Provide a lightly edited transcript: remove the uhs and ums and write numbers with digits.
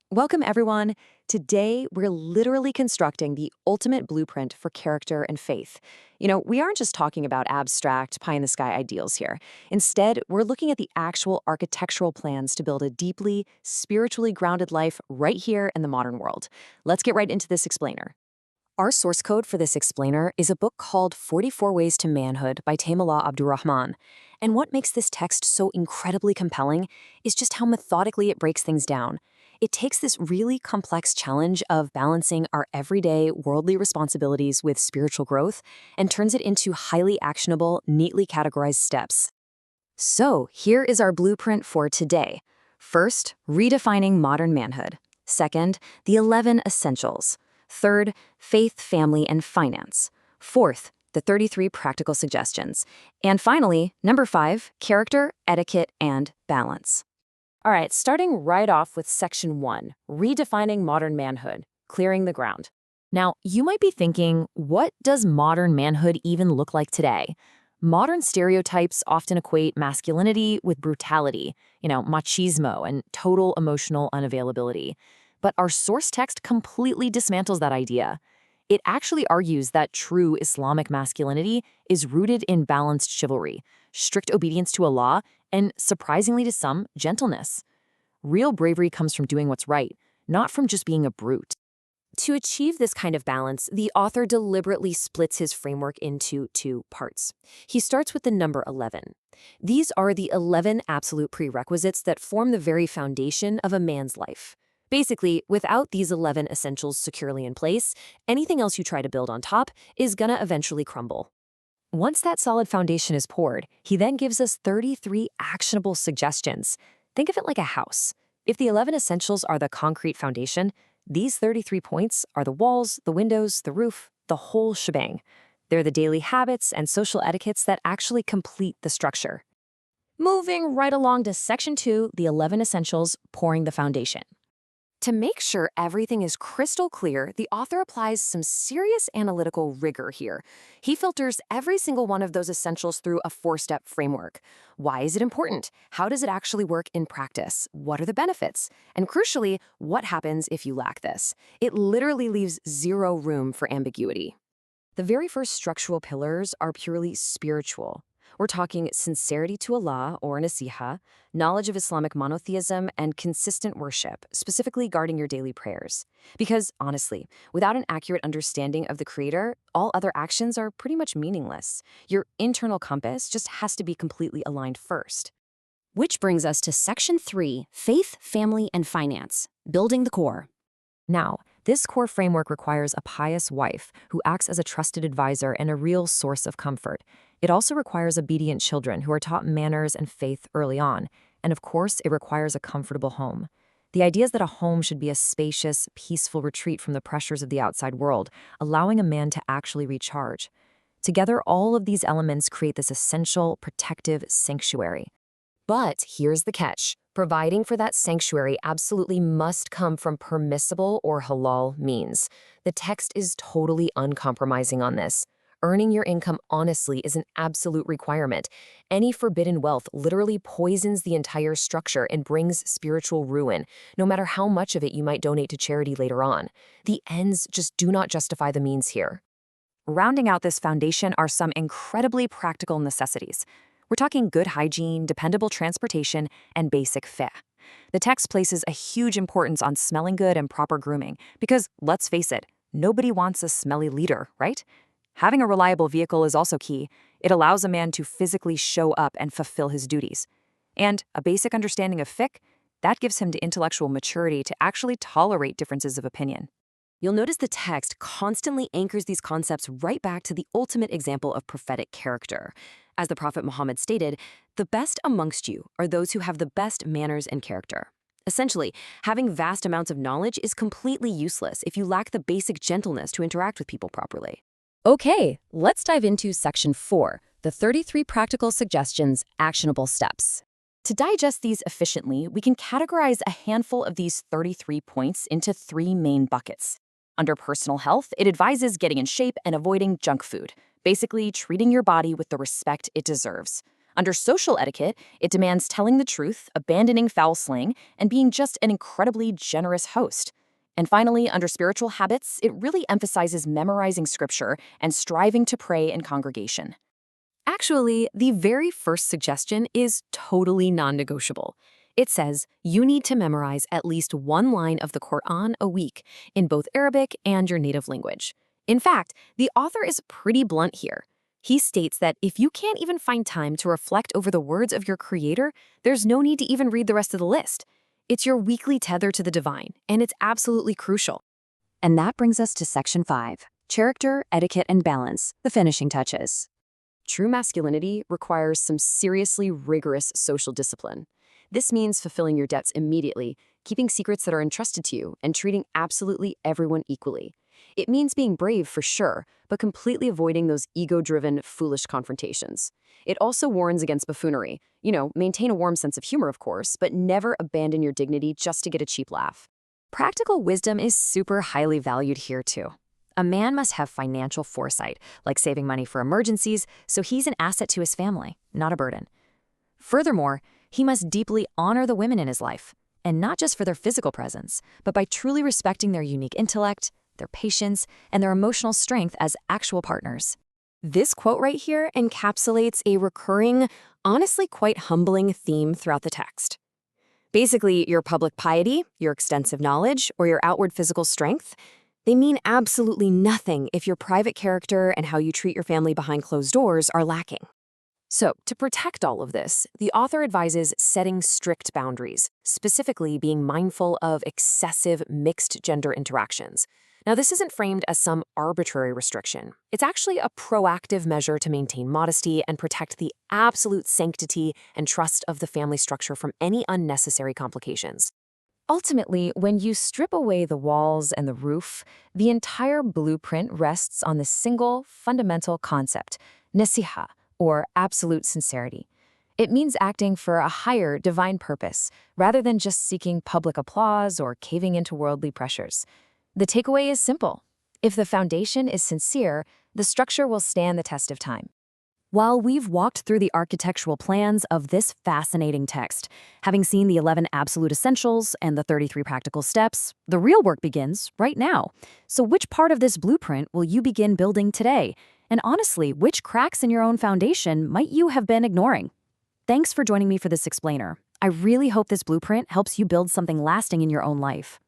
Welcome, everyone. Today, we're literally constructing the ultimate blueprint for character and faith. We aren't just talking about abstract, pie in the sky ideals here. Instead, we're looking at the actual architectural plans to build a deeply, spiritually grounded life right here in the modern world. Let's get right into this explainer. Our source code for this explainer is a book called 44 Ways to Manhood by Taimullah Abdurrahman. And what makes this text so incredibly compelling is just how methodically it breaks things down. It takes this really complex challenge of balancing our everyday worldly responsibilities with spiritual growth and turns it into highly actionable, neatly categorized steps. So, here is our blueprint for today. First, redefining modern manhood. Second, the 11 essentials. Third, faith, family, and finance. Fourth, the 33 practical suggestions. And finally, number 5, character, etiquette, and balance. All right, starting right off with section 1, redefining modern manhood, clearing the ground. Now, you might be thinking, what does modern manhood even look like today? Modern stereotypes often equate masculinity with brutality, machismo and total emotional unavailability. But our source text completely dismantles that idea. It actually argues that true Islamic masculinity is rooted in balanced chivalry, strict obedience to Allah, and surprisingly to some, gentleness. Real bravery comes from doing what's right, not from just being a brute. To achieve this kind of balance, the author deliberately splits his framework into 2 parts. He starts with the number 11. These are the 11 absolute prerequisites that form the very foundation of a man's life. Basically, without these 11 essentials securely in place, anything else you try to build on top is gonna eventually crumble. Once that solid foundation is poured, he then gives us 33 actionable suggestions. Think of it like a house. If the 11 essentials are the concrete foundation, these 33 points are the walls, the windows, the roof, the whole shebang. They're the daily habits and social etiquettes that actually complete the structure. Moving right along to section 2, the 11 essentials, pouring the foundation. To make sure everything is crystal clear, the author applies some serious analytical rigor here. He filters every single one of those essentials through a 4-step framework. Why is it important? How does it actually work in practice? What are the benefits? And crucially, what happens if you lack this? It literally leaves zero room for ambiguity. The very first structural pillars are purely spiritual. We're talking sincerity to Allah or nasiha, knowledge of Islamic monotheism, and consistent worship, specifically guarding your daily prayers. Because, honestly, without an accurate understanding of the Creator, all other actions are pretty much meaningless. Your internal compass just has to be completely aligned first. Which brings us to section 3, faith, family, and finance, building the core. Now, this core framework requires a pious wife who acts as a trusted advisor and a real source of comfort. It also requires obedient children who are taught manners and faith early on. And of course, it requires a comfortable home. The idea is that a home should be a spacious, peaceful retreat from the pressures of the outside world, allowing a man to actually recharge. Together, all of these elements create this essential, protective sanctuary. But here's the catch. Providing for that sanctuary absolutely must come from permissible or halal means. The text is totally uncompromising on this. Earning your income honestly is an absolute requirement. Any forbidden wealth literally poisons the entire structure and brings spiritual ruin, no matter how much of it you might donate to charity later on. The ends just do not justify the means here. Rounding out this foundation are some incredibly practical necessities. We're talking good hygiene, dependable transportation, and basic fiqh. The text places a huge importance on smelling good and proper grooming because, let's face it, nobody wants a smelly leader, right? Having a reliable vehicle is also key. It allows a man to physically show up and fulfill his duties. And a basic understanding of fiqh, that gives him the intellectual maturity to actually tolerate differences of opinion. You'll notice the text constantly anchors these concepts right back to the ultimate example of prophetic character. As the Prophet Muhammad stated, "The best amongst you are those who have the best manners and character." Essentially, having vast amounts of knowledge is completely useless if you lack the basic gentleness to interact with people properly. Okay, let's dive into section 4, the 33 practical suggestions, actionable steps. To digest these efficiently, we can categorize a handful of these 33 points into 3 main buckets. Under personal health, it advises getting in shape and avoiding junk food, basically treating your body with the respect it deserves. Under social etiquette, it demands telling the truth, abandoning foul slang, and being just an incredibly generous host. And finally, under spiritual habits, it really emphasizes memorizing scripture and striving to pray in congregation. Actually, the very first suggestion is totally non-negotiable. It says you need to memorize at least one line of the Quran a week in both Arabic and your native language. In fact, the author is pretty blunt here. He states that if you can't even find time to reflect over the words of your creator, there's no need to even read the rest of the list. It's your weekly tether to the divine, and it's absolutely crucial. And that brings us to Section 5, Character, Etiquette, and Balance, the finishing touches. True masculinity requires some seriously rigorous social discipline. This means fulfilling your debts immediately, keeping secrets that are entrusted to you, and treating absolutely everyone equally. It means being brave for sure, but completely avoiding those ego-driven, foolish confrontations. It also warns against buffoonery. Maintain a warm sense of humor, of course, but never abandon your dignity just to get a cheap laugh. Practical wisdom is super highly valued here too. A man must have financial foresight, like saving money for emergencies, so he's an asset to his family, not a burden. Furthermore, he must deeply honor the women in his life, and not just for their physical presence, but by truly respecting their unique intellect, their patience, and their emotional strength as actual partners. This quote right here encapsulates a recurring, honestly quite humbling theme throughout the text. Basically, your public piety, your extensive knowledge, or your outward physical strength, they mean absolutely nothing if your private character and how you treat your family behind closed doors are lacking. So, to protect all of this, the author advises setting strict boundaries, specifically being mindful of excessive mixed-gender interactions. Now, this isn't framed as some arbitrary restriction. It's actually a proactive measure to maintain modesty and protect the absolute sanctity and trust of the family structure from any unnecessary complications. Ultimately, when you strip away the walls and the roof, the entire blueprint rests on the single fundamental concept, nasiha, or absolute sincerity. It means acting for a higher divine purpose, rather than just seeking public applause or caving into worldly pressures. The takeaway is simple. If the foundation is sincere, the structure will stand the test of time. While we've walked through the architectural plans of this fascinating text, having seen the 11 absolute essentials and the 33 practical steps, the real work begins right now. So which part of this blueprint will you begin building today? And honestly, which cracks in your own foundation might you have been ignoring? Thanks for joining me for this explainer. I really hope this blueprint helps you build something lasting in your own life.